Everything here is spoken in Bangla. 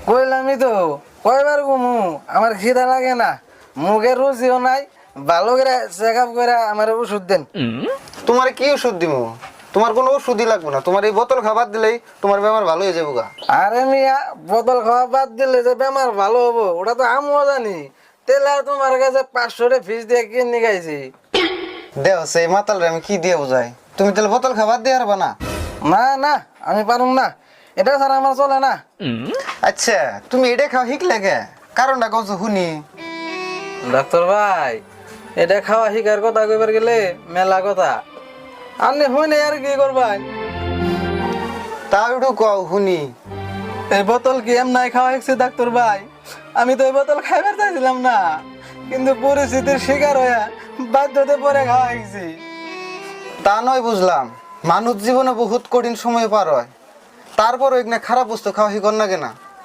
কইলামই তো কয়বার ঘুমু, আমার খিদা লাগে না, মুখে রুচিও নাই, ভালো করে চেক আপ করে আমার ওষুধ দেন। তোমার কি ওষুধ দিমু? তোমার কোনো ওষুধই লাগবে না, তোমার এই বোতল খাবার দিলেই তোমার বেমার ভালো হয়ে যাবো গা। আরে মিয়া, বোতল খাওয়া বাদ দিলে যে বেমার ভালো হবো ওটা তো আমিও জানি। তেলে আর তোমার কাছে 500 ফিস দিয়ে কিনে খাইছি। দেও সেই মাতালরে আমি কি দিয়ে বোঝাই? তুমি তাহলে বোতল খাবার দিয়ে হারবা না? না না, আমি পারুম না, এটা ছাড়া আমার চলে না। আচ্ছা, তুমি এটা খাও শিখলে কে? কারণটা কত শুনি। ডাক্তার ভাই, এটা খাওয়া শিকার কথা কইবার গেলে মেলা কথা, আপনি হই নাই আর কি করবেন? তাও একটু কও শুনি। এই বোতল কি এমনাই খাওয়া শিখছে ডাক্তার ভাই? আমি তো এই বোতল খাইবার চাইছিলাম না, কিন্তু পরিস্থিতির শিকার হয়ে বাধ্যতে পরে খাওয়া শিখছি। তা নয় বুঝলাম, মানুষ জীবনে বহুত কঠিন সময় পার হয়, তারপরও এখানে খারাপ বস্তু খাওয়া শিকর না কেনা।